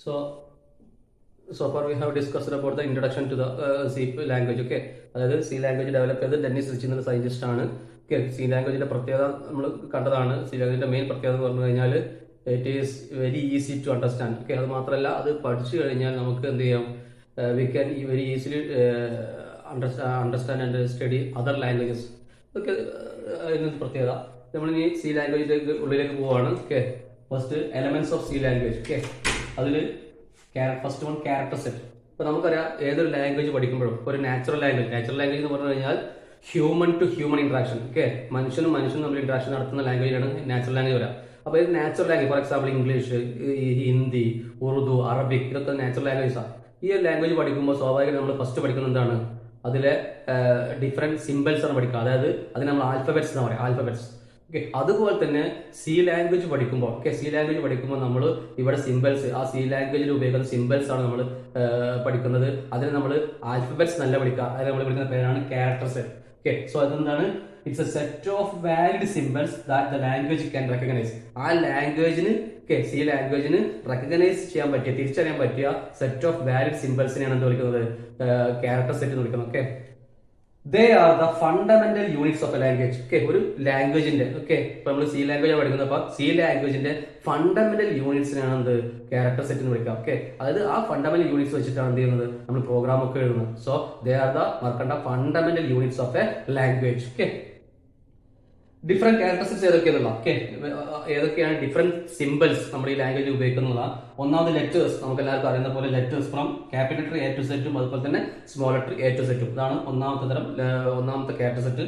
So, so far we have discussed about the introduction to the C language. Okay, അതായത് C language develop ചെയ്ത് Dennis rich എന്ന scientist ആണ്. Okay, C ലാംഗ്വേജിന്റെ പ്രത്യേകത നമ്മൾ കണ്ടതാണ്. C ലാംഗ്വേജിന്റെ main പ്രത്യേകത എന്ന് പറഞ്ഞു കഴിഞ്ഞാൽ it is very easy to understand. Okay, അത് മാത്രമല്ല അത് പഠിച്ചു കഴിഞ്ഞാൽ നമുക്ക് എന്ത് ചെയ്യാം, we can very easily understand and study other languages. Okay, അതിനൊരു പ്രത്യേകത. നമ്മളിനി സി ലാംഗ്വേജിലേക്ക് ഉള്ളിലേക്ക് പോവുകയാണ്. Okay, first elements of C language. Okay, അതിൽ ഫസ്റ്റ് വൺ ക്യാരക്ടർ സെറ്റ്. ഇപ്പൊ നമുക്കറിയാം ഏതൊരു ലാംഗ്വേജ് പഠിക്കുമ്പോഴും ഒരു നാച്ചുറൽ ലാംഗ്വേജ് എന്ന് പറഞ്ഞു കഴിഞ്ഞാൽ human to human interaction. Okay, മനുഷ്യനും തമ്മിൽ ഇന്ററാക്ഷൻ നടത്തുന്ന ലാംഗ്വേജാണ് നാച്ചുറൽ ലാംഗ്വേജ് വരാം. അപ്പൊ ഇത് natural language, for example English, Hindi, Urdu, Arabic, ഇതൊക്കെ നാച്ചുറൽ ലാംഗ്വേജ് ആണ്. ഈ ലാംഗ്വേജ് പഠിക്കുമ്പോൾ സ്വാഭാവികം നമ്മൾ ഫസ്റ്റ് പഠിക്കുന്നത് എന്താണ്, അതിലെ ഡിഫറെന്റ് സിംബൽസ് ആണ് പഠിക്കുക. അതായത് അതിന് നമ്മൾ ആൽഫബറ്റ്സ് എന്ന് പറയാം, ആൽഫബറ്റ്സ്. ഓക്കെ, അതുപോലെ തന്നെ സി ലാംഗ്വേജ് പഠിക്കുമ്പോൾ നമ്മൾ ഇവിടെ സിംബൽസ്, ആ സി ലാംഗ്വേജിൽ ഉപയോഗിക്കുന്ന സിംബൽസ് ആണ് നമ്മൾ പഠിക്കുന്നത്. അതിന് നമ്മൾ ആൽഫബറ്റ്സ് നല്ല പഠിക്കുക. അതിന് നമ്മൾ പഠിക്കുന്ന പേരാണ് ക്യാരക്ടർ സെറ്റ്. ഓക്കെ, സോ അതെന്താണ്, it's a set of valid symbols that the language can recognise. ആ ലാംഗ്വേജിന്, സി ലാംഗ്വേജിന് റെക്കഗ്നൈസ് ചെയ്യാൻ പറ്റിയ, തിരിച്ചറിയാൻ പറ്റിയ സെറ്റ് ഓഫ് വാലിഡ് സിംബൽസിനെയാണ് എന്ത് വിളിക്കുന്നത്, ക്യാരക്ടർ സെറ്റ് എന്ന് വിളിക്കുന്നത്. Okay, they are the fundamental units of a language. Okay, ഒരു ലാംഗ്വേജിന്റെ, ഓക്കെ, ഇപ്പൊ നമ്മൾ സി ലാംഗ്വേജ് പഠിക്കുന്നത്, അപ്പൊ സി ലാംഗ്വേജിന്റെ ഫണ്ടമെന്റൽ യൂണിറ്റ്സിനാണ് എന്ത് ക്യാരക്ടർ സെറ്റ് എന്ന് വിളിക്കുക. ഓക്കെ, അതായത് ആ ഫണ്ടമെന്റൽ യൂണിറ്റ്സ് വെച്ചിട്ടാണ് എന്ത് ചെയ്യുന്നത്, നമ്മൾ പ്രോഗ്രാം ഒക്കെ എഴുതുന്നത്. സോ ദേ ആർ ദ മറക്കണ്ട fundamental units of a language. Okay, different characteristics ഏതൊക്കെയാണെന്നുള്ള, ഓക്കെ, ഏതൊക്കെയാണ് ഡിഫറെന്റ് സിംബൽസ് നമ്മൾ ഈ ലാംഗ്വേജിൽ ഉപയോഗിക്കുന്നതാണ്. ഒന്നാമത് ലെറ്റേഴ്സ്, നമുക്ക് എല്ലാവർക്കും അറിയുന്ന പോലെ letters from capital letter A to സെറ്റും അതുപോലെ തന്നെ സ്മോൾ ലെറ്റർ എ ടു സെറ്റും. ഇതാണ് ഒന്നാമത്തെ ക്യാരക്ടർ സെറ്റ്.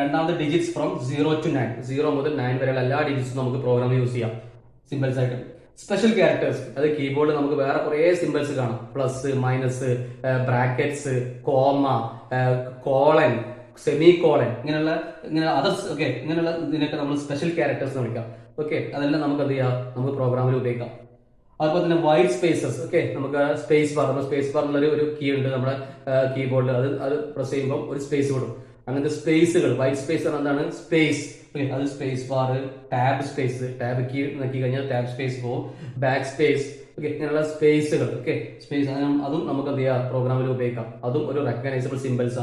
രണ്ടാമത് ഡിജിറ്റ്സ് ഫ്രം 0 to 9, 0 മുതൽ 9 വരെയുള്ള എല്ലാ ഡിജിറ്റ്സും നമുക്ക് പ്രോഗ്രാം യൂസ് ചെയ്യാം സിംബൽസ് ആയിട്ട്. സ്പെഷ്യൽ ക്യാരക്ടേഴ്സ്, അത് കീബോർഡിൽ നമുക്ക് വേറെ കുറെ സിംബൽസ് കാണാം, plus, minus, brackets, comma, colon, semi colon, ഇങ്ങനെ അതർസ്. ഓക്കെ, ഇങ്ങനെയുള്ള ഇതിനൊക്കെ നമ്മൾ സ്പെഷ്യൽ ക്യാരക്ടേഴ്സ് എന്ന് വിളിക്കാം. ഓക്കെ, അതെല്ലാം നമുക്ക് എന്ത് ചെയ്യാം, നമുക്ക് പ്രോഗ്രാമിൽ ഉപയോഗിക്കാം. അതുപോലെ തന്നെ വൈറ്റ് സ്പേസസ്. ഓക്കെ, നമുക്ക് സ്പേസ് ബാർ എന്നുള്ള ഒരു കീ ഉണ്ട് നമ്മുടെ കീബോർഡിൽ, അത് പ്രസ് ചെയ്യുമ്പോൾ ഒരു സ്പേസ് വിടും. അങ്ങനത്തെ സ്പേസുകൾ, വൈറ്റ് സ്പേസ് എന്താണ്, സ്പേസ്. ഓക്കെ, അത് സ്പേസ് ബാർ, ടാബ് കീ നോക്കി കഴിഞ്ഞാൽ ടാബ് സ്പേസ് പോകും, ബാക്ക് സ്പേസ്. ഓക്കെ, ഇങ്ങനെയുള്ള സ്പേസുകൾ. ഓക്കെ, സ്പേസ് അതും നമുക്ക് എന്ത് ചെയ്യാം, പ്രോഗ്രാമിൽ ഉപയോഗിക്കാം. അതും ഒരു റെക്കഗ്നൈസബിൾ സിംബൽസ്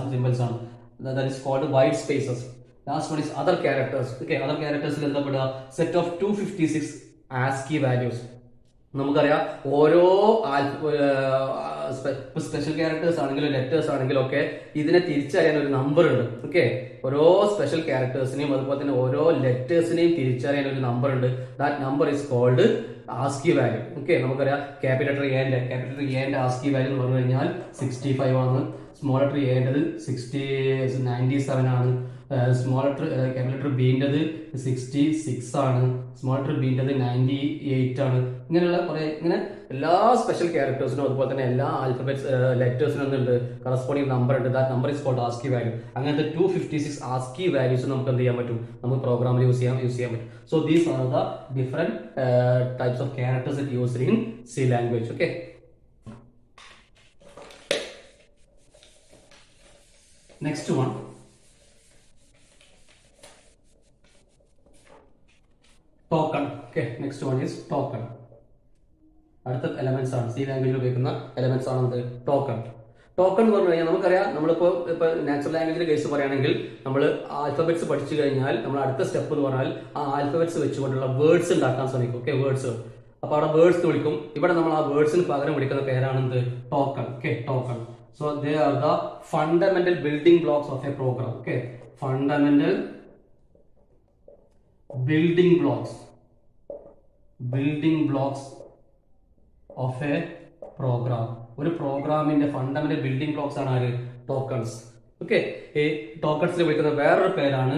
ആണ്. That is called white spaces. Last one is other characters. Okay, other characters is എന്താ set of 256 ASCII values. നമുക്കറിയാം ഓരോ സ്പെഷ്യൽ ക്യാരക്ടേഴ്സ് ആണെങ്കിലും ലെറ്റേഴ്സ് ആണെങ്കിലും ഒക്കെ ഇതിനെ തിരിച്ചറിയാൻ ഒരു നമ്പർ ഉണ്ട്. ഓക്കെ, ഓരോ സ്പെഷ്യൽ ക്യാരക്ടേഴ്സിനെയും അതുപോലെ തന്നെ ഓരോ ലെറ്റേഴ്സിനെയും തിരിച്ചറിയാൻ ഒരു നമ്പർ ഉണ്ട്. That number is called ASCII value. Okay, നമുക്കറിയാം ക്യാപിറ്റൽ ലെറ്റർ എന്റെ ASCII വാല്യൂ എന്ന് പറഞ്ഞു കഴിഞ്ഞാൽ 65 ആണ്. സ്മോൾ ലെറ്റർ എൻ്റെത് 97 ആണ്. സ്മോൾ ലെറ്റർ ക്യാപിറ്റൽ ലെറ്റർ ബിൻ്റെത് 66 ആണ്. സ്മോൾ ലെറ്റർ ബിൻ്റെത് 98 ആണ്. ഇങ്ങനെയുള്ള കുറെ ഇങ്ങനെ എല്ലാ സ്പെഷ്യൽ ക്യാരക്ടേഴ്സിനും അതുപോലെ തന്നെ എല്ലാ ആൽഫബറ്റ്സ് ലെറ്റേഴ്സിനും എന്തുണ്ട്, കറസ്പോണ്ടിങ് നമ്പർ ഉണ്ട്. That number is called ASCII value. അങ്ങനത്തെ 256 ASCII വാല്യൂസ് നമുക്ക് എന്ത് ചെയ്യാൻ പറ്റും, നമുക്ക് പ്രോഗ്രാമിൽ യൂസ് ചെയ്യാൻ പറ്റും. So these are the different types of characters that used in C language. Okay, next one, token. Okay, next one is token. അടുത്ത എലമെന്റ്സ് ആണ്, സി ലാംഗ്വേജിൽ ഉപയോഗിക്കുന്ന എലമെന്റ്സ് ആണ് ടോക്കൺ. ടോക്കൺ എന്ന് പറഞ്ഞു കഴിഞ്ഞാൽ നമുക്കറിയാം, നമ്മളിപ്പോ നാച്ചുറൽ ലാംഗ്വേജിന്റെ കേസ് പറയുകയാണെങ്കിൽ നമ്മൾ ആൽഫബറ്റ്സ് പഠിച്ചു കഴിഞ്ഞാൽ നമ്മൾ അടുത്ത സ്റ്റെപ്പ് എന്ന് പറഞ്ഞാൽ ആ ആൽഫബറ്റ്സ് വെച്ചുകൊണ്ടുള്ള വേർഡ്സ് ഉണ്ടാക്കാൻ ശ്രമിക്കും. Okay, words. അപ്പൊ അവിടെ വേർഡ്സ് വിളിക്കും. ഇവിടെ നമ്മൾ ആ വേർഡ്സിന് പകരം വിളിക്കുന്ന പേരാണ് token. Okay, token. So they are the fundamental building blocks of a program. Okay, fundamental building blocks of a program. ഒരു പ്രോഗ്രാമിന്റെ ഫണ്ടമെന്റൽ ബിൽഡിംഗ് ബ്ലോക്സ് ആണ് ആര്, ടോക്കൺസ്. ഓക്കെ, ഈ ടോക്കൺസിൽ വിളിക്കുന്ന വേറൊരു പേരാണ്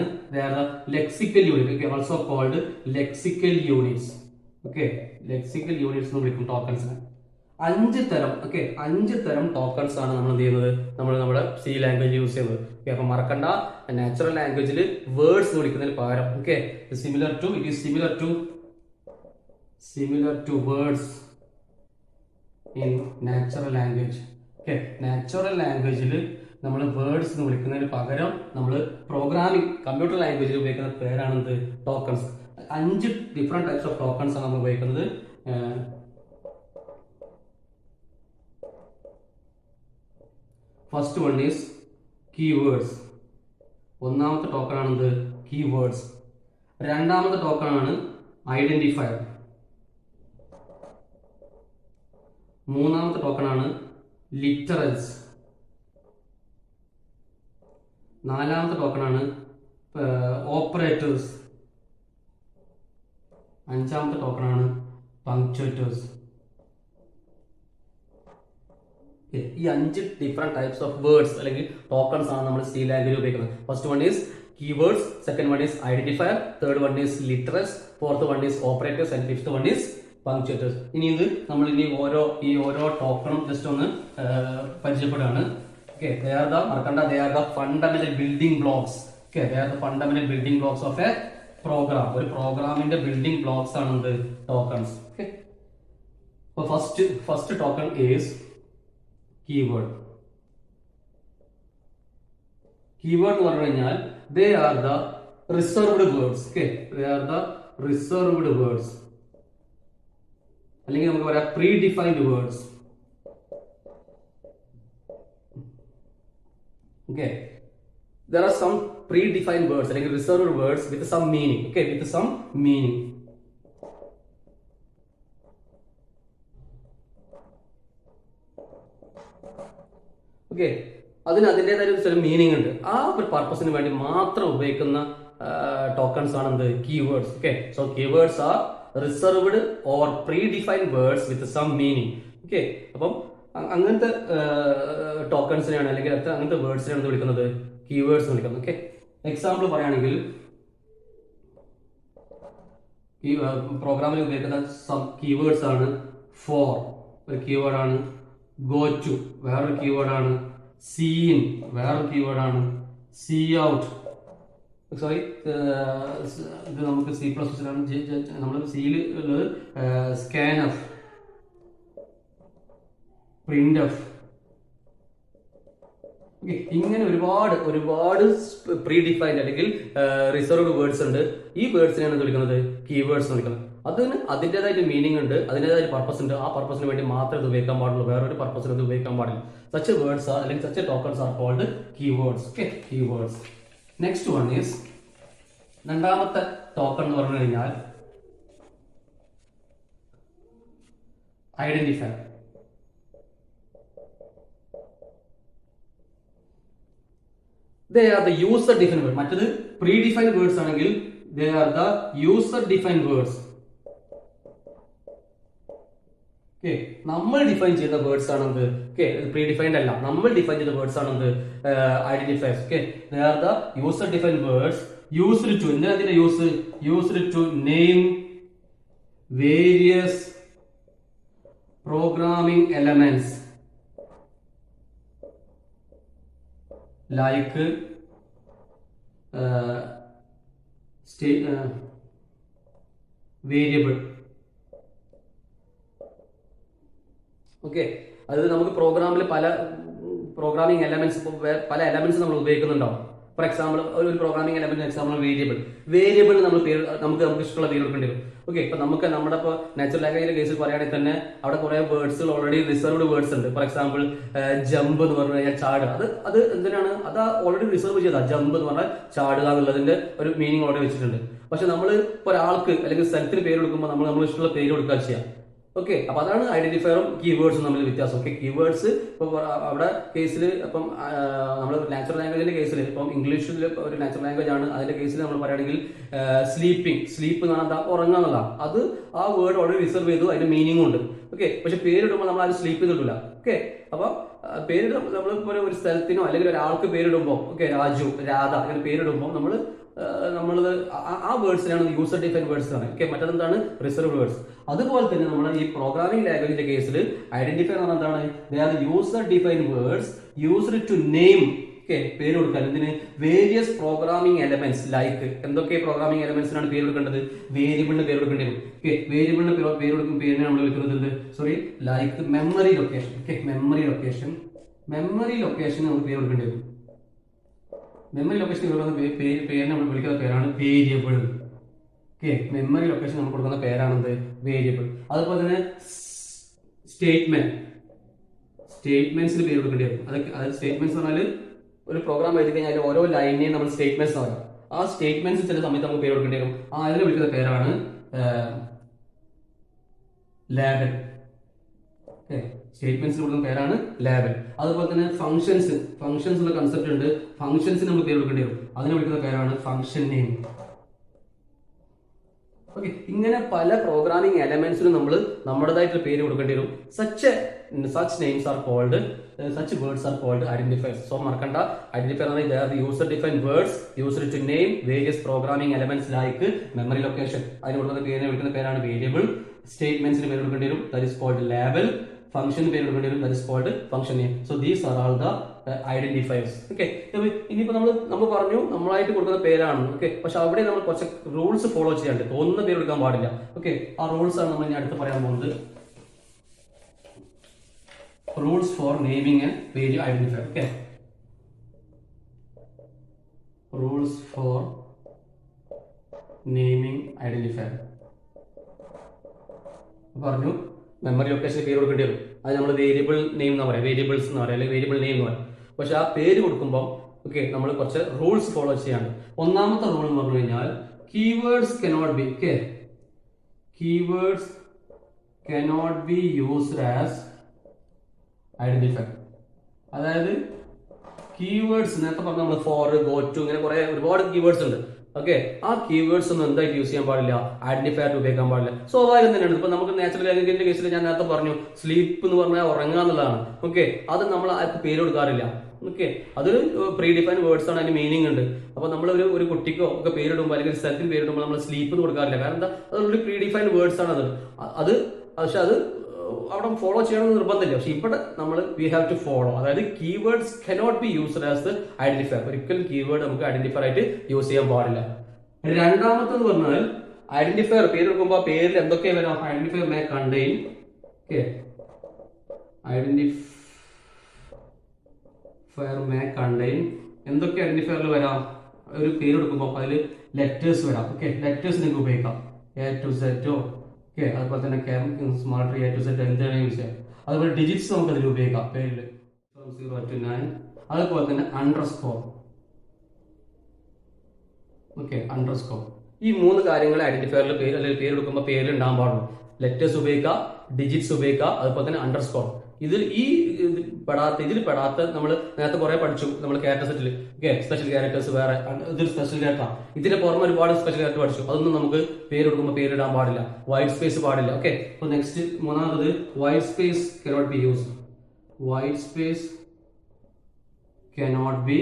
lexical unit. Okay, also called lexical units. Okay, lexical units എന്ന് വിളിക്കും ടോക്കൺസിനെ. 5 തരം ടോക്കൺസ് ആണ് നമ്മൾ എന്ത് ചെയ്യുന്നത്, നമ്മൾ നമ്മുടെ സി ലാംഗ്വേജ് യൂസ് ചെയ്യുന്നത്. ഓക്കെ, അപ്പൊ മറക്കണ്ട, നാച്ചുറൽ ലാംഗ്വേജിൽ വേർഡ്സ് വിളിക്കുന്നതിന് പകരം, okay, similar two words in natural language. Okay, natural ലാംഗ്വേജിൽ നമ്മൾ വേർഡ്സ് എന്ന് വിളിക്കുന്നതിന് പകരം നമ്മൾ പ്രോഗ്രാമിംഗ് കമ്പ്യൂട്ടർ ലാംഗ്വേജിൽ ഉപയോഗിക്കുന്ന പേരാണ് tokens. 5 different types of tokens ആണ് നമ്മൾ ഉപയോഗിക്കുന്നത്. First one is keywords. ഒന്നാമത്തെ ടോക്കൺ ആണെന്ത്? കീവേഡ്സ്. രണ്ടാമത്തെ ടോക്കൺ ആണ് ഐഡന്റിഫയർ. മൂന്നാമത്തെ ടോക്കൺ ആണ് ലിറ്ററൽസ്. നാലാമത്തെ ടോക്കൺ ആണ് ഓപ്പറേറ്റേഴ്സ്. അഞ്ചാമത്തെ ടോക്കൺ ആണ് പങ്ക്ച്വേറ്റേഴ്സ്. ഈ 5 ഡിഫറെന്റ് ടൈപ്സ് ഓഫ് വേർഡ്സ് അല്ലെങ്കിൽ ടോക്കൺസ് ആണ് നമ്മൾ സി ലാംഗ്വേജ് ഉപയോഗിക്കുന്നത്. First one is keywords, second one is identifier, third one is literals, fourth one is operators and fifth one is punctuators. ഇനി ഇത് നമ്മൾ ഓരോ ടോക്കണും ജസ്റ്റ് ഒന്ന് പരിചയപ്പെടുകയാണ്. Okay, they are the fundamental building blocks. Okay, they are the fundamental building blocks of a program. ഒരു പ്രോഗ്രാമിന്റെ building blocks ആണ് എന്ത്? Tokens. Okay. So first token is keyword. Keyword എന്ന് പറഞ്ഞു കഴിഞ്ഞാൽ they are the reserved words. Okay, they are the reserved words. അല്ലെങ്കിൽ നമുക്ക് പറയാം predefined words. Okay, there are some predefined words like reserved words with some meaning. Okay, with some meaning. Okay, അതിൻ്റെതായ ഒരു meaning ഉണ്ട്. ആ ഒരു പർപ്പസിന് വേണ്ടി മാത്രം ഉപയോഗിക്കുന്ന ടോക്കൺസ് ആണ് എന്ത്? Keywords. Okay, so keywords are reserved or predefined words with some meaning. Okay, അപ്പം അങ്ങനത്തെ ടോക്കൺസിനെയാണ് അല്ലെങ്കിൽ അങ്ങനത്തെ വേർഡ്സിനെയാണ് എന്ത് വിളിക്കുന്നത്? കീവേഡ്സ് വിളിക്കുന്നത്. ഓക്കെ, എക്സാമ്പിൾ പറയുകയാണെങ്കിൽ ഈ പ്രോഗ്രാമിൽ ഉപയോഗിക്കുന്ന സം കീവേഡ്സ് ആണ് ഫോർ ഒരു കീവേഡ് ആണ്, ഗോ ടു വേറൊരു കീവേഡ് ആണ്, സീ ഇൻ വേറൊരു കീവേഡ് ആണ്, സീ ഔട്ട്. സോറി, ഇത് നമുക്ക് C++ നമ്മൾ സിയിൽ ഉള്ളത് scan F, print F. Okay, ഇങ്ങനെ ഒരുപാട് പ്രീഡിഫൈൻഡ് അല്ലെങ്കിൽ റിസർവ്ഡ് വേർഡ്സ് ഉണ്ട്. ഈ വേർഡ്സിനെയാണ് വിളിക്കുന്നത് കീവേഡ്സ് എന്ന് വിളിക്കുന്നത്. അതിന് അതിൻ്റെതായിട്ട് മീനിങ് ഉണ്ട്, അതിൻ്റെതായ പർപ്പസ് ഉണ്ട്. ആ പർപ്പസിന് വേണ്ടി മാത്രമേ ഇത് ഉപയോഗിക്കാൻ പാടുള്ളൂ, വേറൊരു പർപ്പസിന് ഇത് ഉപയോഗിക്കാൻ പാടില്ല. സച്ച് വേർഡ്സ് ആർ അല്ലെങ്കിൽ such tokens are called keywords. Okay, keywords. Next one is രണ്ടാമത്തെ ടോക്കൺ എന്ന് പറഞ്ഞു കഴിഞ്ഞാൽ identifier. They are the user defined words. മറ്റത് predefined words ആണെങ്കിൽ they are the user defined words. Okay, നമ്മൾ ഡിഫൈൻ ചെയ്ത words ആണെന്ത്? ഓക്കെ, പ്രീഡിഫൈൻഡ് അല്ല, നമ്മൾ ഡിഫൈൻ ചെയ്ത വേർഡ്സ് ആണെന്ത്? Identifiers. Okay, they are the user defined words used to എന്തിനാ used to name various programming elements like state variable. Okay, അത് നമുക്ക് പ്രോഗ്രാമിൽ പല പ്രോഗ്രാമിംഗ് എലമെന്റ്സ് പല എലമെന്റ്സ് നമ്മൾ ഉപയോഗിക്കുന്നുണ്ടാവും. ഫോർ എക്സാമ്പിൾ ഒരു പ്രോഗ്രാമിംഗ് എലമെന്റ് എക്സാമ്പിൾ വേരിയബിൾ നമ്മൾ നമുക്ക് ഇഷ്ടമുള്ള പേര് കൊടുക്കേണ്ടി വരും. ഓക്കെ, ഇപ്പൊ നമുക്ക് നമ്മുടെ ഇപ്പോൾ നാച്ചുറൽ ലാംഗ്വേജിന്റെ കേസിൽ പറയുകയാണെങ്കിൽ തന്നെ അവിടെ കുറെ വേർഡ്സ് ഓൾറെഡി റിസർവ്ഡ് വേർഡ്സ് ഉണ്ട്. ഫോർ എക്സാമ്പിൾ ജമ്പ് എന്ന് പറഞ്ഞു കഴിഞ്ഞാൽ ചാടുക, അത് എന്തിനാണ്? അത് ഓൾറെഡി റിസർവ് ചെയ്താ. ജമ്പ് എന്ന് പറഞ്ഞാൽ ചാടുക എന്നുള്ളതിന്റെ ഒരു മീനിങ് ഓൾറെഡി വെച്ചിട്ടുണ്ട്. പക്ഷെ നമ്മൾ ഇപ്പോൾ ഒരാൾക്ക് അല്ലെങ്കിൽ സ്ഥലത്തിന് പേര് കൊടുക്കുമ്പോൾ നമ്മൾ ഇഷ്ടമുള്ള പേര് കൊടുക്കുക ചെയ്യാം. ഓക്കെ, അപ്പൊ അതാണ് ഐഡന്റിഫയറും കീവേഡ്സും തമ്മിൽ വ്യത്യാസം. ഓക്കെ, കീവേഡ്സ് ഇപ്പൊ അവിടെ കേസിൽ ഇപ്പം നമ്മൾ നാച്ചുറൽ ലാംഗ്വേജിന്റെ കേസിൽ ഇപ്പം ഇംഗ്ലീഷിൽ ഒരു നാച്ചുറൽ ലാംഗ്വേജ് ആണ്, അതിന്റെ കേസിൽ നമ്മൾ പറയുകയാണെങ്കിൽ സ്ലീപ്പ് എന്ന് പറഞ്ഞാൽ ഉറങ്ങുക എന്നുള്ളതാണ്. അത് ആ വേർഡ് ഓൾറെഡി റിസർവ് ചെയ്തു, അതിന്റെ മീനിങ്ങും ഉണ്ട്. ഓക്കെ, പക്ഷെ പേരിടുമ്പോൾ നമ്മൾ ആരും സ്ലീപ്പ് ചെയ്തിട്ടില്ല. ഓക്കെ, അപ്പൊ പേര് നമ്മളിപ്പോൾ ഒരു സ്ഥലത്തിനോ അല്ലെങ്കിൽ ഒരാൾക്ക് പേരിടുമ്പോൾ, ഓക്കെ, രാജു, രാധ അങ്ങനെ പേരിടുമ്പോൾ നമ്മളത് ആ വേർഡ്സിനാണ് യൂസർ ഡിഫൈൻഡ് വേർഡ്സ് ആണ്. ഓക്കെ, മറ്റെന്താണ്? Reserved words. അതുപോലെ തന്നെ നമ്മൾ ഈ പ്രോഗ്രാമിംഗ് ലാംഗ്വേജിന്റെ കേസിൽ ഐഡന്റിഫൈ എന്ന് പറഞ്ഞാൽ എന്താണ്? They are user defined words used to name. Okay, പേര് കൊടുക്കാൻ എന്തിന്? വേരിയസ് പ്രോഗ്രാമിംഗ് എലമെന്റ്സ് ലൈക്ക് എന്തൊക്കെ പ്രോഗ്രാമിംഗ് എലമെന്റ്സിനാണ് പേര് കൊടുക്കേണ്ടത്? വേരിയബിളിന് പേര് കൊടുക്കേണ്ടി വരും. ഓക്കെ, വേരിയബിളിന് പേര് കൊടുക്കും പേരിനെ നമ്മൾ വിളിക്കുന്നത് like memory location. Okay, memory location നമുക്ക് പേര് കൊടുക്കേണ്ടി വരും. മെമ്മറി ലൊക്കേഷൻ പേര് നമ്മൾ വിളിക്കുന്ന പേരാണ് വേരിയബിൾ. ഓക്കെ, മെമ്മറി ലൊക്കേഷൻ നമ്മൾ കൊടുക്കുന്ന പേരാണെന്ത്? വേരിയബിൾ. അതുപോലെ തന്നെ സ്റ്റേറ്റ്മെന്റ് സ്റ്റേറ്റ്മെന്റ്സിന് പേര് കൊടുക്കേണ്ടി വരും. അതായത് സ്റ്റേറ്റ്മെന്റ്സ് പറഞ്ഞാൽ ഒരു പ്രോഗ്രാം എഴുതി കഴിഞ്ഞാൽ ഓരോ ലൈനിനെയും നമ്മൾ സ്റ്റേറ്റ്മെന്റ്സ് പറയാം. ആ സ്റ്റേറ്റ്മെന്റ്സ് ചില സമയത്ത് നമുക്ക് പേര് കൊടുക്കേണ്ടി വരും. അതിന് വിളിക്കുന്ന പേരാണ് ലേബൽ. സ്റ്റേറ്റ്മെന്റ്സിന് കൊടുക്കുന്ന പേരാണ് ലേബൽ. അതുപോലെ തന്നെ ഫംഗ്ഷൻസ് ഉള്ള കൺസെപ്റ്റ് ഉണ്ട്. ഫംഗ്ഷൻസിന് നമ്മൾ പേര് കൊടുക്കേണ്ടി വരും. അതിന് വിളിക്കുന്ന പേരാണ് ഫംഗ്ഷൻ നെയിം. ഓക്കെ, ഇങ്ങനെ പല പ്രോഗ്രാമിംഗ് എലമെന്റ്സിനും നമ്മൾ നമ്മുടേതായിട്ടുള്ള പേര് കൊടുക്കേണ്ടി വരും. Such names are called, such words are called identifiers. So മറക്കണ്ട, ഐഡന്റിഫയർ ആണ് user defined words used to name various programming elements like memory location. അതിന് കൊടുക്കുന്ന വിളിക്കുന്ന പേരാണ് വേരിയബിൾ. സ്റ്റേറ്റ്മെന്റ്സിന് പേര് കൊടുക്കേണ്ടി വരും, that is called label. Function പേര് കൊടുക്കേണ്ടി വരും, that is called function name. So these are all the identifiers. Okay, ഇനിയിപ്പോ നമ്മൾ പറഞ്ഞു നമ്മളായിട്ട് കൊടുക്കുന്ന പേരാണ്. ഓക്കെ, പക്ഷെ അവിടെ നമ്മൾ കുറച്ച് റൂൾസ് ഫോളോ ചെയ്യാണ്ട് തോന്നുന്ന പേര് കൊടുക്കാൻ പാടില്ല. ഓക്കെ, ആ റൂൾസ് ആണ് നമ്മൾ ഇനി അടുത്ത് പറയാൻ പോകുന്നത്. Rules for naming A variable identifier. Okay, rules for naming identifier. പറഞ്ഞു മെമ്മറി ലൊക്കേഷൻ പേര് കൊടുക്കേണ്ടി വരും. അത് നമ്മൾ വേരിയബിൾ നെയിം എന്ന് പറയാം, വേരിയബിൾസ് എന്ന് പറയാം, അല്ലെങ്കിൽ വേരിയബിൾ നെയിം എന്ന് പറയാം. പക്ഷെ ആ പേര് കൊടുക്കുമ്പോൾ ഓക്കെ നമ്മൾ കുറച്ച് റൂൾസ് ഫോളോ ചെയ്യാണ്ട്. ഒന്നാമത്തെ റൂൾ എന്ന് പറഞ്ഞു കഴിഞ്ഞാൽ keywords cannot be keywords cannot be used as identifier. അതായത് കീവേഡ്സ് നേരത്തെ പറഞ്ഞ നമ്മൾ ഫോർ, ഗോ ടു, ഇങ്ങനെ ഒരുപാട് കീവേഡ്സ് ഉണ്ട്. ഓക്കെ, ആ കീവേഡ്സ് ഒന്നും എന്തായിട്ട് യൂസ് ചെയ്യാൻ പാടില്ല, ഐഡന്റിഫയർ ഉപയോഗിക്കാൻ പാടില്ല. സ്വാഭാവികം തന്നെയാണ്. ഇപ്പൊ നമുക്ക് നാച്ചുറൽ ലാംഗ്വേജിന്റെ കേസിൽ ഞാൻ നേരത്തെ പറഞ്ഞു സ്ലീപ്പ് എന്ന് പറഞ്ഞാൽ ഉറങ്ങുക എന്നുള്ളതാണ്. ഓക്കെ, അത് നമ്മൾ ആർക്ക് പേര് കൊടുക്കാറില്ല. ഓക്കെ, അതൊരു പ്രീ ഡിഫൈൻഡ് വേർഡ്സ് ആണ്, അതിന് മീനിങ് ഉണ്ട്. അപ്പൊ നമ്മൾ ഒരു കുട്ടിക്കോ ഒക്കെ പേരിടുമ്പോൾ അല്ലെങ്കിൽ സ്ഥലത്തിന് പേരിടുമ്പോൾ നമ്മൾ സ്ലീപ്പ് എന്ന് കൊടുക്കാറില്ല. കാരണം എന്താ, അതൊരു പ്രീ ഡിഫൈൻഡ് വേർഡ്സ് ആണ്. പക്ഷെ അത് അവിടെ ഫോളോ ചെയ്യണമെന്ന് നിർബന്ധമില്ല. പക്ഷെ ഇവിടെ നമ്മൾ വി ഹാവ് ടു ഫോളോ. അതായത് keywords cannot be used as identifier. ഒരിക്കലും കീവേഡ് നമുക്ക് ഐഡന്റിഫയർ ആയിട്ട് യൂസ് ചെയ്യാൻ പാടില്ല. രണ്ടാമത്തെന്ന് പറഞ്ഞാൽ ഐഡന്റിഫയർ പേര് കൊടുക്കുമ്പോൾ പേരിൽ എന്തൊക്കെ വരാം? Identifier may contain, okay, identifier may contain എന്തൊക്കെ ഐഡന്റിഫയറിൽ വരാം? ഒരു പേര് കൊടുക്കുമ്പോൾ അതിൽ ലെറ്റേഴ്സ് വരാം. ഓക്കെ, ലെറ്റേഴ്സ് നിങ്ങൾക്ക് ഉപയോഗിക്കാം, എ ടു സെറ്റോ. ഓക്കെ, അതുപോലെ തന്നെ small tree, A to set എന്താണ് യൂസ് ചെയ്യാം. അതുപോലെ ഡിജിറ്റ്സ് നമുക്ക് അതിൽ ഉപയോഗിക്കാം പേരിൽ, 0 to 9. അതുപോലെ തന്നെ അണ്ടർസ്കോർ. Okay, underscore. ഈ മൂന്ന് കാര്യങ്ങൾ ഐഡന്റിഫയറിൽ അല്ലെങ്കിൽ പേര് കൊടുക്കുമ്പോൾ പേരിൽ ഉണ്ടാകാൻ പാടുള്ളൂ. ലെറ്റേഴ്സ് ഉപയോഗിക്കുക, ഡിജിറ്റ്സ് ഉപയോഗിക്കുക, അതുപോലെ തന്നെ അണ്ടർസ്കോർ. ഇതിൽ പെടാത്ത നമ്മൾ നേരത്തെ കുറെ പഠിച്ചു. നമ്മൾ ക്യാരക്ടർ സെറ്റിൽ ഓക്കെ സ്പെഷ്യൽ ക്യാരക്ടേഴ്സ് വേറെ, ഇതൊരു സ്പെഷ്യൽ ക്യാരക്ടർ. ഇതിന്റെ പുറമെ ഒരുപാട് സ്പെഷ്യൽ ക്യാരക്ടർ പഠിച്ചു. അതൊന്നും നമുക്ക് പേര് കൊടുക്കുമ്പോൾ പേരിടാൻ പാടില്ല. വൈറ്റ് സ്പേസ് പാടില്ല. ഓക്കെ, അപ്പൊ നെക്സ്റ്റ് മൂന്നാമത് white space cannot be used. White space cannot be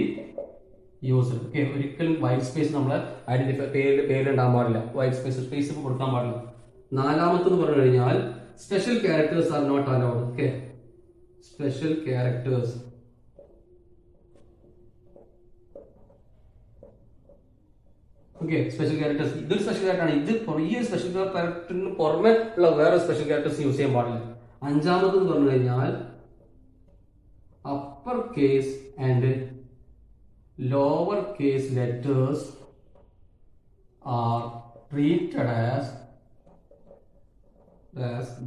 used. Okay, ഒരിക്കലും വൈറ്റ് സ്പേസ് നമ്മളെ ഐഡന്റിഫൈ പേരിലുണ്ടാകാൻ പാടില്ല. വൈറ്റ് സ്പേസ് കൊടുക്കാൻ പാടില്ല. നാലാമത്തെന്ന് പറഞ്ഞു കഴിഞ്ഞാൽ special characters are not allowed. Okay, special characters. Okay, special characters ഇതൊരു സ്പെഷ്യൽ ക്യാരക്ടർ ആണ്. ഈ ഒരു സ്പെഷ്യൽ ക്യാരക്ടറിന് പുറമെ ഉള്ള വേറെ സ്പെഷ്യൽ ക്യാരക്ടേഴ്സ് യൂസ് ചെയ്യാൻ പാടില്ല. അഞ്ചാമതെന്ന് പറഞ്ഞു കഴിഞ്ഞാൽ upper case and lower case letters are treated as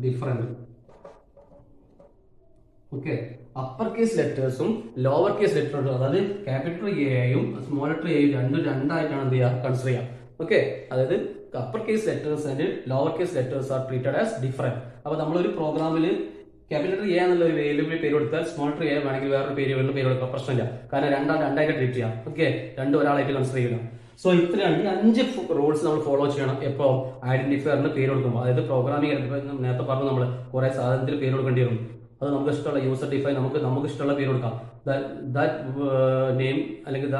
different. Okay, upper case ലെറ്റേഴ്സും ലോവർ കേസ് ലെറ്റേഴ്സും, അതായത് ക്യാപിറ്റൽ എയും സ്മോൾ ലെറ്റർ എയും രണ്ടായിട്ടാണ് എന്ത് ചെയ്യുക, കൺസിഡർ ചെയ്യാം. ഓക്കെ, അതായത് upper case letters and lower case letters are treated as different. അപ്പൊ നമ്മളൊരു പ്രോഗ്രാമിൽ ക്യാപിറ്റൽ എ എന്നുള്ള ഒരു വേരിയബിൾ പേര് കൊടുത്താൽ സ്മോൾ ലെറ്റർ എ വേണമെങ്കിൽ വേറൊരു പേര് കൊടുക്കാൻ പ്രശ്നമില്ല. കാരണം രണ്ടായിട്ട് ട്രീറ്റ് ചെയ്യാം. ഓക്കെ, ഒരാളായിട്ട് കൺസിഡർ ചെയ്യണം. സോ ഇത്രയാണ് ഈ 5 റൂൾസ് നമ്മൾ ഫോളോ ചെയ്യണം എപ്പോൾ ഐഡന്റിഫയറിന് പേര് കൊടുക്കുമ്പോൾ. അതായത് പ്രോഗ്രാമിംഗ് നേരത്തെ പറഞ്ഞു നമ്മൾ കുറെ സാധനത്തിന് പേര് കൊടുക്കേണ്ടി വരും. അത് നമുക്ക് ഇഷ്ടമുള്ള യൂസർ ഡിഫൈൻ നമുക്ക് ഇഷ്ടമുള്ള പേര് കൊടുക്കാം. നെയിം അല്ലെങ്കിൽ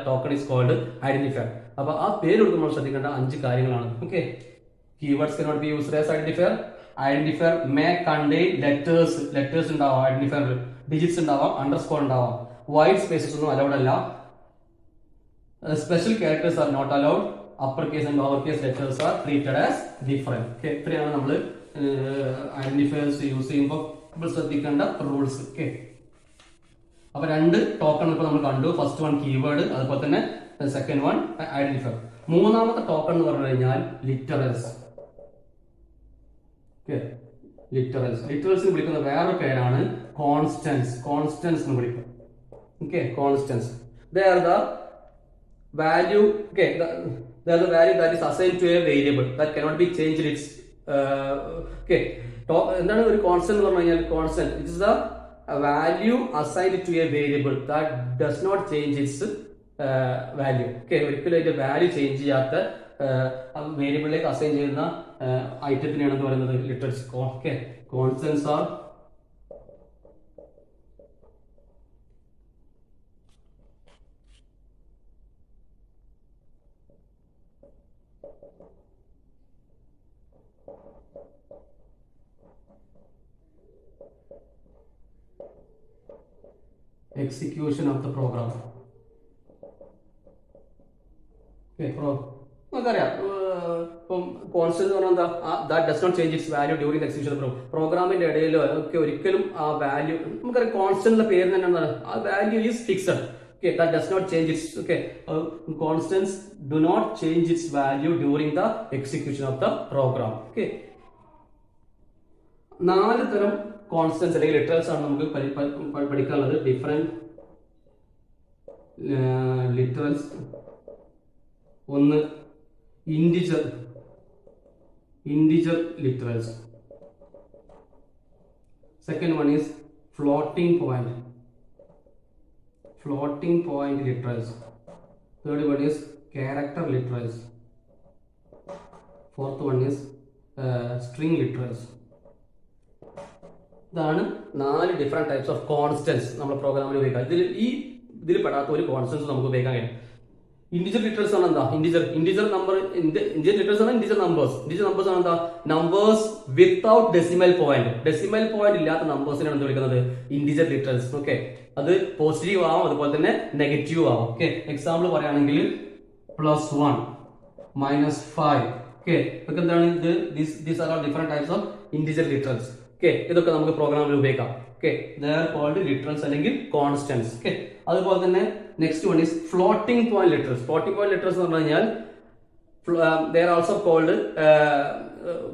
ടോക്കൺ ഈസ് കോൾഡ് ഐഡന്റിഫയർ. അപ്പൊ ആ പേര് കൊടുക്കുമ്പോൾ ശ്രദ്ധിക്കേണ്ട 5 കാര്യങ്ങളാണ്. Okay, keywords cannot be used as identifier. Identifier may contain letters ഉണ്ടാവാം, ഐഡന്റിഫയറിൽ ഡിജിറ്റ്സ് ഉണ്ടാവാം, അണ്ടർസ്കോർ ഉണ്ടാവാം. വൈറ്റ് സ്പേസസ് ഒന്നും അലൗഡ് അല്ല. Special characters are not allowed. Uppercase and lowercase letters are treated as different. Okay, ഇത്രയാണ് നമ്മൾ ഐഡന്റിഫയേഴ്സ് യൂസ് ചെയ്യുമ്പോൾ നമ്മൾ ശ്രദ്ധിക്കേണ്ട റൂൾസ്. ഓക്കെ, അപ്പൊ 2 ടോക്കൺ ഇപ്പൊ നമ്മൾ കണ്ടു. ഫസ്റ്റ് വൺ കീവേഡ്, അതുപോലെ തന്നെ സെക്കൻഡ് വൺ ഐഡന്റിഫയർ. മൂന്നാമത്തെ ടോക്കൺ എന്ന് പറഞ്ഞു കഴിഞ്ഞാൽ ലിറ്ററൽസ്. Okay, literals. ലിറ്ററൽസിന് വിളിക്കുന്ന വേറൊരു പേരാണ് കോൺസ്റ്റൻസ്. കോൺസ്റ്റൻസ് എന്ന് വിളിക്കും. Okay, constants. They are the value. Okay, they are the value that is assigned to a variable that cannot be changed. Its okay. എന്താണ് ഒരു കോൺസ്റ്റന്റ് എന്ന് പറഞ്ഞു കഴിഞ്ഞാൽ? Constant it is the value assigned to a variable that does not change its value. Okay, ഒരിക്കലും അതിന്റെ value change ചെയ്യാത്ത വേരിയബിളിലേക്ക് assign ചെയ്യുന്ന ഐറ്റത്തിനാണ് എന്ന് പറയുന്നത് literals. Okay, constants are execution of the program. നമുക്കറിയാം ഇപ്പം കോൺസ്റ്റന്റ് എന്ന് പറഞ്ഞാൽ എന്താ? That does not change its value during execution of പ്രോഗ്രാമിന്റെ ഇടയിലോ ഒക്കെ ഒരിക്കലും ആ വാല്യൂ, നമുക്കറിയാം കോൺസ്റ്റന്റിന്റെ പേര് തന്നെ എന്താണ്? ആ value is fixed. Okay, that does not change its, okay, constants do not change its value during the execution of the program. Okay, 4 തരം കോൺസ്റ്റൻസ് അല്ലെങ്കിൽ ലിറ്ററൽസ് ആണ് നമുക്ക് പഠിക്കാനുള്ളത്. Different literals. ഒന്ന് integer literals. Second one is floating point literals. Third one is character literals. Fourth one is string literals. ഇതാണ് 4 different types of constants നമ്മൾ പ്രോഗ്രാമിൽ ഉപയോഗിക്കാം. ഇതിൽ പെടാത്ത ഒരു കോൺസ്റ്റൻസ് നമുക്ക് ഉപയോഗിക്കാൻ കഴിയും. ഇന്റിജർ ലിറ്ററൽസ് ആണ് എന്താ? Integer number. ഇന്റിജർ ലിറ്ററൽസ് ആണ് ഇന്റിജർ നമ്പേഴ്സ് ആണ് എന്താ? Numbers without decimal point. Decimal point ഇല്ലാത്ത നമ്പേഴ്സിനാണ് എന്ത് വിളിക്കുന്നത്? Integer literals. ഓക്കെ, അത് പോസിറ്റീവ് ആവും, അതുപോലെ തന്നെ നെഗറ്റീവ് ആവും. ഓക്കെ, എക്സാമ്പിൾ പറയുകയാണെങ്കിൽ +1 -5. ഓക്കെ, ഇതൊക്കെ എന്താണ്? These are different types of integer literals. Okay, ഇതൊക്കെ നമുക്ക് പ്രോഗ്രാമിൽ ഉപയോഗിക്കാം. Okay, they are called literals അല്ലെങ്കിൽ കോൺസ്റ്റൻസ്. ഓക്കെ, അതുപോലെ തന്നെ next one is floating point literals. Floating point literals എന്ന് പറഞ്ഞു കഴിഞ്ഞാൽ they are also called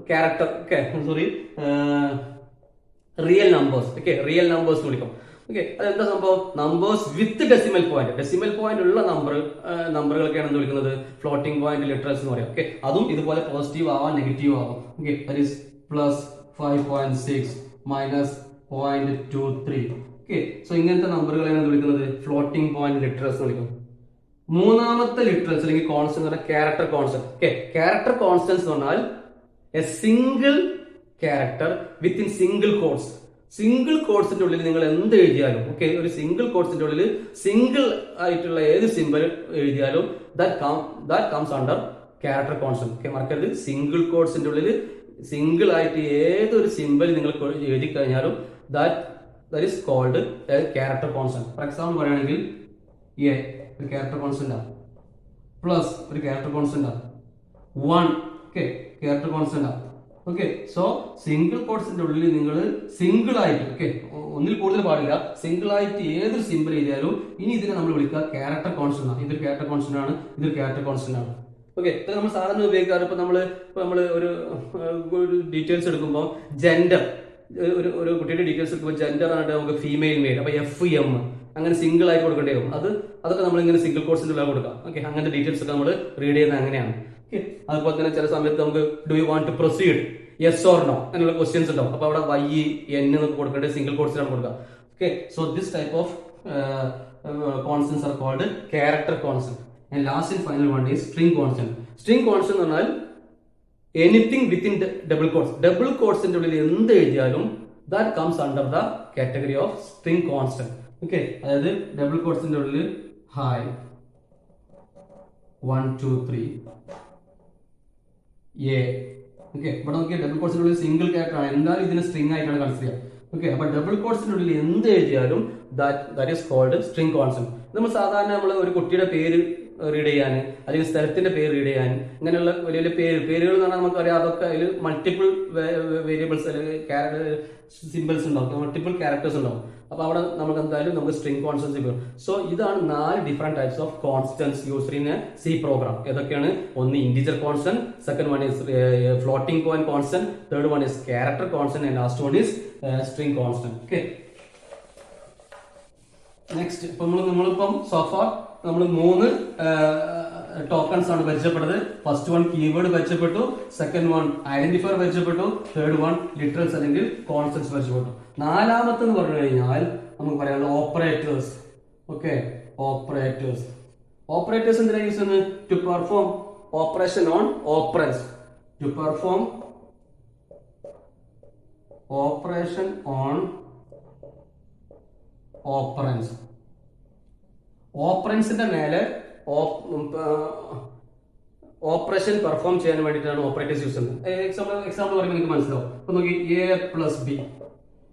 character. Okay, sorry, real numbers. Okay, real numbers വിളിക്കും. ഓക്കെ, അതെന്താ സംഭവം? നമ്പേഴ്സ് വിത്ത് ഡെസിമൽ പോയിന്റ് ഉള്ള നമ്പറുകളൊക്കെയാണ് എന്ത് വിളിക്കുന്നത്? ഫ്ലോട്ടിംഗ് പോയിന്റ് ലിറ്ററൽസ് എന്ന് പറയാം. ഓക്കെ, അതും ഇതുപോലെ പോസിറ്റീവ് ആവാം, നെഗറ്റീവ് ആവാം. Okay, that is +5.6 -0.23. Okay, so ഇങ്ങനത്തെ നമ്പറുകളെയാണ് വിളിക്കുന്നത് ഫ്ലോട്ടിംഗ് പോയിന്റ് ലിറ്ററൽസ് എന്ന് വിളിക്കുന്നത്. മൂന്നാമത്തെ ലിറ്ററൽസ് അല്ലെങ്കിൽ കോൺസ്റ്റന്റ് എന്ന് പറഞ്ഞാൽ character constant. Okay, character constants എന്ന് പറഞ്ഞാൽ a single character within single quotes. Single കോഡ്സിന്റെ ഉള്ളിൽ നിങ്ങൾ എന്ത് എഴുതിയാലും, ഓക്കെ, ഒരു സിംഗിൾ കോഡ്സിന്റെ ഉള്ളിൽ സിംഗിൾ ആയിട്ടുള്ള ഏത് സിമ്പിൾ എഴുതിയാലും that comes under character constant. Okay, മറക്കരുത്, സിംഗിൾ കോഡ്സിന്റെ ഉള്ളിൽ സിംഗിൾ ആയിട്ട് ഏതൊരു സിമ്പിൾ നിങ്ങൾ എഴുതി കഴിഞ്ഞാലും that is called character constant. For example പറയുകയാണെങ്കിൽ എ ഒരു ക്യാരക്ടർ കോൺസ്റ്റന്റ്, പ്ലസ് ഒരു character constant, 1 okay character constant. Okay, so single കോഡ്സിന്റെ ഉള്ളിൽ നിങ്ങൾ സിംഗിൾ ആയിട്ട്, ഓക്കെ, ഒന്നിൽ കൂടുതൽ പാടില്ല, സിംഗിൾ ആയിട്ട് ഏതൊരു സിമ്പിൾ എഴുതിയാലും ഇനി ഇതിനെ നമ്മൾ വിളിക്കുക ക്യാരക്ടർ കോൺസ്റ്റന്റ് ആണ്. ഇതൊരു ക്യാരക്ടർ കോൺസ്റ്റന്റ് ആണ്, ഇതൊരു ക്യാരക്ടർ കോൺസ്റ്റന്റ് ആണ്. ഓക്കെ, ഇത് നമ്മൾ സാധാരണ ഉപയോഗിക്കാറ് ഇപ്പൊ നമ്മൾ ഒരു ഡീറ്റെയിൽസ് എടുക്കുമ്പോൾ ജെൻഡർ, ഒരു കുട്ടിയുടെ ഡീറ്റെയിൽസ് എടുക്കുമ്പോൾ ജെൻഡർ ആയിട്ട് നമുക്ക് ഫീമെയിൽ മെയിൽ, അപ്പൊ FM അങ്ങനെ സിംഗിൾ ആയിട്ട് കൊടുക്കേണ്ടി വരും. അതൊക്കെ നമ്മൾ ഇങ്ങനെ സിംഗിൾ കോഡ്സിന്റെ ഉള്ളിൽ കൊടുക്കാം. ഓക്കെ, അങ്ങനത്തെ ഡീറ്റെയിൽസ് ഒക്കെ നമ്മൾ റീഡ് ചെയ്യുന്നത് അങ്ങനെയാണ്. ഓക്കെ, അതുപോലെ തന്നെ ചില സമയത്ത് നമുക്ക് do you want to proceed, yes or no എന്നുള്ള ക്വസ്റ്റ്യൻസ് ഉണ്ടാവും. അപ്പൊ അവിടെ YN എന്നൊക്കെ കൊടുക്കേണ്ടത് സിംഗിൾ കോഡ്സിലാണ് കൊടുക്കുക. Okay, so this type of constants are called character constant. And last and final one is string constant. String constant എന്ന് പറഞ്ഞാൽ anything within the double quotes. Double quotes ന്റെ ഉള്ളിൽ എന്ത് എഴുതിയാലും that comes under the category of string constant. Okay, അതായത് double quotes ന്റെ ഉള്ളിൽ hi 1 2 3 a. Okay, ഇവിടെ നോക്കിയാൽ ഡബിൾ കോട്സിന്റെ ഉള്ളിൽ സിംഗിൾ ക്യാരക്ടർ ആണ്, എന്തായാലും ഇതിനെ സ്ട്രിംഗ് ആയിട്ടാണ് കൺസിഡർ ചെയ്യുക. ഓക്കെ, അപ്പൊ ഡബിൾ കോട്സിന്റെ ഉള്ളിൽ എന്ത് എഴുതിയാലും that is called string constant. നമ്മൾ സാധാരണ നമ്മൾ ഒരു കുട്ടിയുടെ പേര് റീഡ് ചെയ്യാൻ, അല്ലെങ്കിൽ സ്ഥലത്തിന്റെ പേര് റീഡ് ചെയ്യാൻ, ഇങ്ങനെയുള്ള വലിയ വലിയ പേരുകൾ എന്ന് പറഞ്ഞാൽ നമുക്കറിയാം അതൊക്കെ അതിൽ മൾട്ടിപ്പിൾ വേരിയബിൾസ് അല്ലെങ്കിൽ സിമ്പിൾസ് ഉണ്ടാവും, മൾട്ടിപ്പിൾ ക്യാരക്ടേഴ്സ് ഉണ്ടാവും. അപ്പൊ അവിടെ നമുക്ക് എന്തായാലും നമുക്ക് സ്ട്രിംഗ് കോൺസ്റ്റൻസ് വരും. സോ ഇതാണ് 4 different types of constants used in a C program. ഏതൊക്കെയാണ്? ഒന്ന് integer constant, second one is floating point constant, third one is character constant, and last one is string constant. Okay, next ഇപ്പൊ നമ്മളിപ്പം so far നമ്മൾ 3 tokens ആണ് പരിചയപ്പെട്ടത്. First one keyword പരിചയപ്പെട്ടു, second one identifier പരിചയപ്പെട്ടു, third one literals അല്ലെങ്കിൽ constants പരിചയപ്പെട്ടു. നാലാമത്തെ എന്ന് പറഞ്ഞു കഴിഞ്ഞാൽ നമുക്ക് പറയാനുള്ളത് ഓപ്പറേറ്റേഴ്സ്. Okay, operators. ഓപ്പറേറ്റേഴ്സ് എന്തിനാ യൂസ് ചെയ്യുന്നത്? To perform operation on operands. To perform operation on operands. ഓപ്പറൻസിന്റെ മേലെ ഓപ്പറേഷൻ പെർഫോം ചെയ്യാൻ വേണ്ടിയിട്ടാണ് ഓപ്പറേറ്റേഴ്സ് യൂസ് ചെയ്യുന്നത്. എക്സാമ്പിൾ പറയുമ്പോൾ നിങ്ങൾക്ക് മനസ്സിലാവും. അപ്പൊ നോക്കി, എ പ്ലസ് ബി,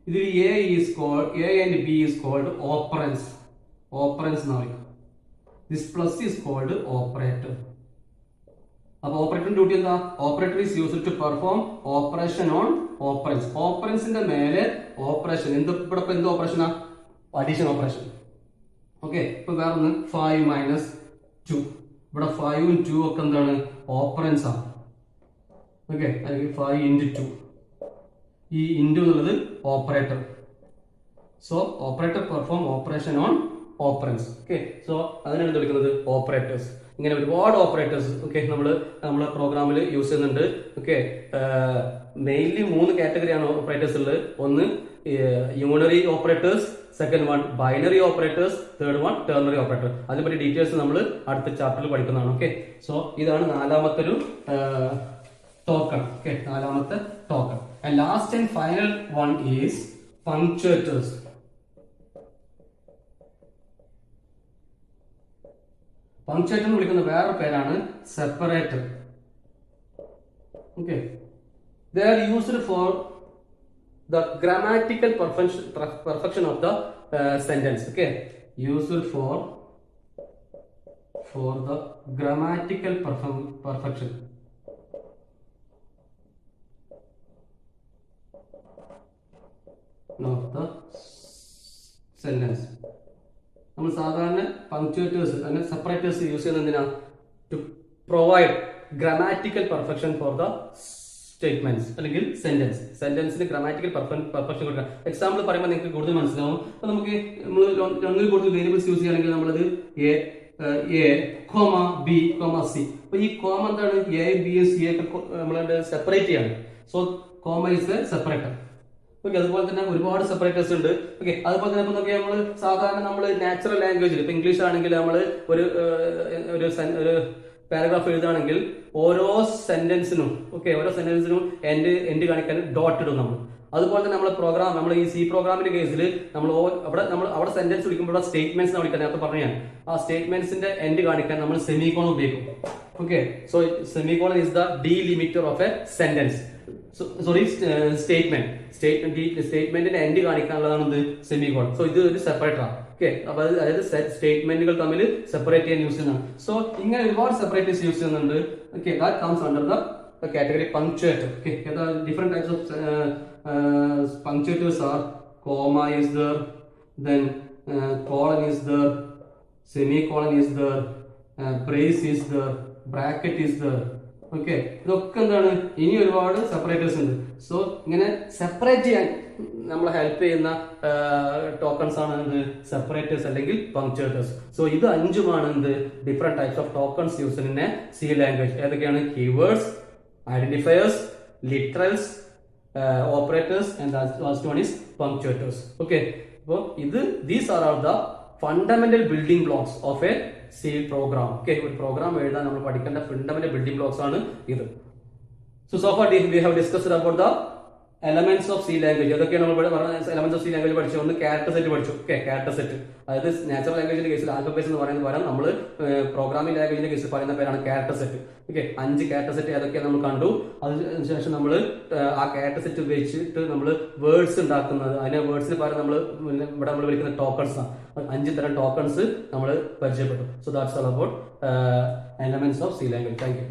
ഇതിൽ a and b is called operands. Operands എന്ന് പറയും. This plus is called operator. അപ്പൊ ഓപ്പറേറ്ററിന്റെ ഡ്യൂട്ടി എന്താ? Operator is used to perform operation on operands. ഓപ്പറൻസിന്റെ മേലെ ഓപ്പറേഷൻ എന്ത് ഓപ്പറേഷനാ? Addition operation. ഓക്കെ, ഇപ്പൊ വേറെ ഒന്ന് 5 മൈനസ് 2. ഇവിടെ 5ഉം 2 ഒക്കെ എന്താണ്? ഓപ്പറൻസ് ആണ്. ഓക്കെ, അല്ലെങ്കിൽ 5 ഇൻറ്റു 2. ഈ ഇൻറ്റു എന്നുള്ളത് operator. So operator perform operation on operands. Okay, so അതിനാണ് വിളിക്കുന്നത് ഓപ്പറേറ്റേഴ്സ്. ഇങ്ങനെ ഒരുപാട് ഓപ്പറേറ്റേഴ്സ് നമ്മളെ പ്രോഗ്രാമിൽ യൂസ് ചെയ്യുന്നുണ്ട്. ഓക്കെ, മെയിൻലി 3 കാറ്റഗറിയാണ് ഓപ്പറേറ്റേഴ്സ് ഉള്ളത്. ഒന്ന് unary operators, second one binary operators, third one ternary operator. അതിനെപ്പറ്റി ഡീറ്റെയിൽസ് നമ്മൾ അടുത്ത ചാപ്റ്ററിൽ പഠിക്കുന്നതാണ്. ഓക്കെ, സോ ഇതാണ് നാലാമത്തെ ഒരു ടോക്കൺ. ഓക്കെ, നാലാമത്തെ token. And last and final one is punctuators. Punctuator എന്ന് വിളിക്കുന്ന വേറൊരു പേരാണ് separator. Okay, they are used for the grammatical perfection of the sentence. Okay, used for the grammatical perfection of the sentence. നമ്മൾ സാധാരണ punctuators അല്ലെങ്കിൽ separators use ചെയ്യുന്നത് എന്തിനാ? To provide grammatical perfection for the statements അല്ലെങ്കിൽ സെന്റൻസിന് grammatical perfection കൊടുക്കുക. Example പറയുമ്പോൾ നിങ്ങൾക്ക് കൂടുതൽ മനസ്സിലാവും. അപ്പൊ നമുക്ക് നമ്മൾ ഒന്നിൽ കൂടുതൽ വേരിയബിൾസ് യൂസ് ചെയ്യുകയാണെങ്കിൽ നമ്മളത് A comma B comma C. അപ്പൊ ഈ കോമ എന്താണ്? എ ബി സി ഒക്കെ നമ്മളെ സെപ്പറേറ്റ് ചെയ്യാണ്. So comma is A separator. Okay, അതുപോലെ തന്നെ ഒരുപാട് സെപ്പറേറ്റേഴ്സ് ഉണ്ട്. ഓക്കെ, അതുപോലെ തന്നെ ഇപ്പൊ നോക്കിയാൽ നമ്മൾ സാധാരണ നമ്മൾ നാച്ചുറൽ ലാംഗ്വേജിൽ ഇപ്പൊ ഇംഗ്ലീഷ് ആണെങ്കിൽ നമ്മൾ ഒരു പാരഗ്രാഫ് എഴുതുകയാണെങ്കിൽ ഓരോ സെന്റൻസിനും എൻഡ് കാണിക്കാൻ ഡോട്ട് ഇടും നമ്മൾ. അതുപോലെ തന്നെ നമ്മൾ ഈ സി പ്രോഗ്രാമിന്റെ കേസിൽ അവിടെ സെന്റൻസ് വിളിക്കുമ്പോൾ സ്റ്റേറ്റ്മെന്റ്സ് വിളിക്കാൻ നേരത്തെ പറഞ്ഞു. ആ സ്റ്റേറ്റ്മെന്റ്സിന്റെ എൻഡ് കാണിക്കാൻ നമ്മൾ സെമികോൺ ഉപയോഗിക്കും. Okay, so Semicon is the ഡീലിമിറ്റർ of A sentence. സ്റ്റേറ്റ്മെന്റിന്റെ എൻഡ് കാണിക്കാനുള്ളതാണ് സെമികോൺ. സോ ഇത് ഒരു സെപ്പറേറ്ററാണ്. ഓക്കെ, അപ്പൊ അതായത് സ്റ്റേറ്റ്മെന്റുകൾ തമ്മിൽ സെപ്പറേറ്റ് ചെയ്യാൻ യൂസ് ചെയ്യുന്നതാണ്. സോ ഇങ്ങനെ ഒരുപാട് സെപ്പറേറ്റേഴ്സ് യൂസ് ചെയ്യുന്നുണ്ട്. Okay, that comes under the category punctuator. Okay, different types of punctuators are comma is there, then colon is there, semicolon is there, brace is there, bracket is there. Okay, ഇതൊക്കെ എന്താണ്? ഇനി ഒരുപാട് separators ഉണ്ട്. So ഇങ്ങനെ separate ചെയ്യാൻ നമ്മളെ help ചെയ്യുന്ന tokens ആണ് എന്ത്? സെപ്പറേറ്റേഴ്സ് അല്ലെങ്കിൽ പങ്ക്ച്വേറ്റേഴ്സ്. സോ ഇത് 5ഉമാണ് എന്ത്? Different types of tokens used in a C language. ഏതൊക്കെയാണ്? Keywords, identifiers, literals, operators, and the last one is punctuators. Okay, so these are all the fundamental building blocks of a C program. Okay, ഒരു programme എഴുതാൻ നമ്മൾ പഠിക്കേണ്ട fundamental building blocks ആണ് ഇത്. So far we have discussed about the elements of C language അതൊക്കെയാണ് നമ്മൾ പറഞ്ഞ elements of C language പഠിച്ചു. ഒന്ന് ക്യാരക്ടർ സെറ്റ് പഠിച്ചു. ഓക്കെ, ക്യാരക്ടർ സെറ്റ് അതായത് നാച്ചുറൽ ലാംഗ്വേജിന്റെ കേസിൽ ആൽഫബേറ്റ്സ് എന്ന് പറയുന്നത് പകരം നമ്മൾ പ്രോഗ്രാമിംഗ് ലാംഗ്വേജിന്റെ കേസിൽ പറയുന്ന പേരാണ് character set. Okay, 5 character set ഏതൊക്കെയാണ് നമ്മൾ കണ്ടു. അതിനുശേഷം നമ്മൾ ആ ക്യാരക്ടർ സെറ്റ് ഉപയോഗിച്ചിട്ട് നമ്മൾ വേർഡ്സ് ഉണ്ടാക്കുന്നത്, അതിനെ വേർഡ്സിന് പകരം നമ്മൾ ഇവിടെ നമ്മൾ വിളിക്കുന്ന ടോക്കൺസ് ആണ്. 5 തരം ടോക്കൺസ് നമ്മൾ പരിചയപ്പെട്ടു. So that's all about elements of C language. Thank you.